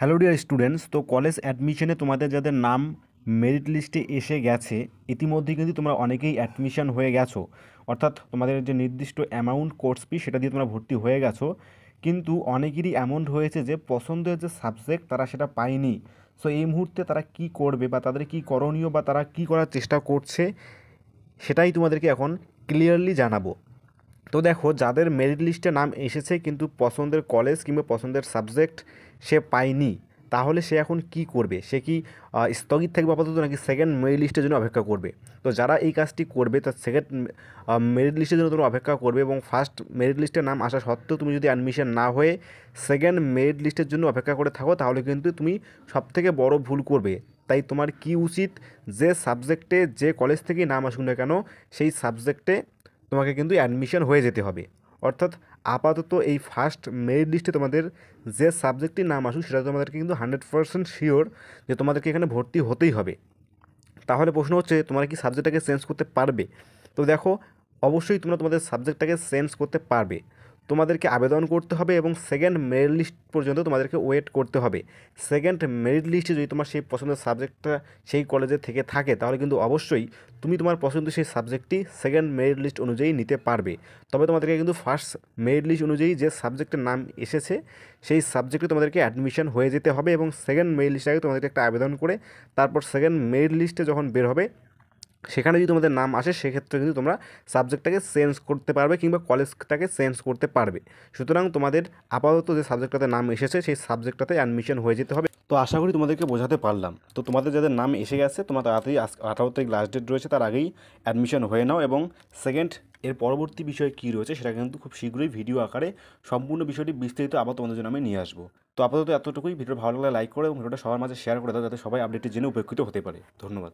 Hello dear students, তো college অ্যাডমিশনে তোমাদের যাদের নাম মেরিট লিস্টে এসে গেছে ইতিমধ্যেই কিন্তু তোমরা অনেকেই অ্যাডমিশন হয়ে গেছো। অর্থাৎ তোমাদের যে নির্দিষ্ট অ্যামাউন্ট কোর্স ফি সেটা দিয়ে তোমরা ভর্তি হয়ে গেছো, কিন্তু অনেকেরই এমন হয়েছে যে পছন্দের যে সাবজেক্ট তারা সেটা পায়নি। সো এই মুহূর্তে তারা কি করবে বা তাদের কি করণীয় বা তারা কি করার চেষ্টা করছে সেটাই তোমাদেরকে এখন ক্লিয়ারলি জানাবো। তো দেখো, যাদের মেরিট লিস্টে নাম এসেছে কিন্তু পছন্দের কলেজ কিংবা পছন্দের সাবজেক্ট সে পায়নি, তাহলে সে এখন কি করবে? সে কি স্থগিত থাকবে আপাতত, নাকি সেকেন্ড মেরিট লিস্টের জন্য অপেক্ষা করবে? তো যারা এই কাজটি করবে তার সেকেন্ড মেরিট লিস্টের জন্য তোমরা অপেক্ষা করবে, এবং ফার্স্ট মেরিট লিস্টের নাম আসা সত্ত্বেও তুমি যদি অ্যাডমিশন না হয়ে সেকেন্ড মেরিট লিস্টের জন্য অপেক্ষা করে থাকো, তাহলে কিন্তু তুমি সবথেকে বড় ভুল করবে। তাই তোমার কি উচিত, যে সাবজেক্টে যে কলেজ থেকেই নাম আসুক না কেন সেই সাবজেক্টে তোমাকে কিন্তু অ্যাডমিশন হয়ে যেতে হবে। অর্থাৎ আপাতত এই ফার্স্ট মেরিট লিস্টে তোমাদের যে সাবজেক্টটির নাম আসুক সেটা তোমাদেরকে কিন্তু 100% শিওর যে তোমাদেরকে এখানে ভর্তি হতেই হবে। তাহলে প্রশ্ন হচ্ছে, তোমরা কি সাবজেক্টটাকে চেঞ্জ করতে পারবে? তো দেখো, অবশ্যই তোমরা তোমাদের সাবজেক্টটাকে চেঞ্জ করতে পারবে। তোমাদেরকে আবেদন করতে হবে এবং সেকেন্ড মেরিট লিস্ট পর্যন্ত তোমাদেরকে ওয়েট করতে হবে। সেকেন্ড মেরিট লিস্টে যদি তোমার সেই পছন্দের সাবজেক্টটা সেই কলেজে থেকে থাকে, তাহলে কিন্তু অবশ্যই তুমি তোমার পছন্দের সেই সাবজেক্টটি সেকেন্ড মেরিট লিস্ট অনুযায়ী নিতে পারবে। তবে তোমাদেরকে কিন্তু ফার্স্ট মেরিট লিস্ট অনুযায়ী যে সাবজেক্টের নাম এসেছে সেই সাবজেক্টে তোমাদেরকে অ্যাডমিশন হয়ে যেতে হবে, এবং সেকেন্ড মেরিট লিস্টে আগে তোমাদেরকে একটা আবেদন করে তারপর সেকেন্ড মেরিট লিস্টে যখন বের হবে সেখানে যদি তোমাদের নাম আসে সেক্ষেত্রে কিন্তু তোমরা সাবজেক্টটাকে চেঞ্জ করতে পারবে কিংবা কলেজটাকে চেঞ্জ করতে পারবে। সুতরাং তোমাদের আপাতত যে সাবজেক্টটাতে নাম এসেছে সেই সাবজেক্টটাতে অ্যাডমিশন হয়ে যেতে হবে। তো আশা করি তোমাদেরকে বোঝাতে পারলাম। তো তোমাদের যাদের নাম এসে গেছে তোমরা তাড়াতাড়ি 18 তারিখ লাস্ট ডেট রয়েছে, তার আগেই অ্যাডমিশন হয়ে নাও। এবং সেকেন্ড এর পরবর্তী বিষয় কী রয়েছে সেটা কিন্তু খুব শীঘ্রই ভিডিও আকারে সম্পূর্ণ বিষয়টি বিস্তারিত আবার তোমাদের জন্য আমি নিয়ে আসবো। তো আপাতত এতটুকুই। ভিডিও ভালো লাগলে লাইক করে এবং ভিডিওটা সবার মাঝে শেয়ার করে দাও, যাতে সবাই আপডেটটি জেনে উপকৃত হতে পারে। ধন্যবাদ।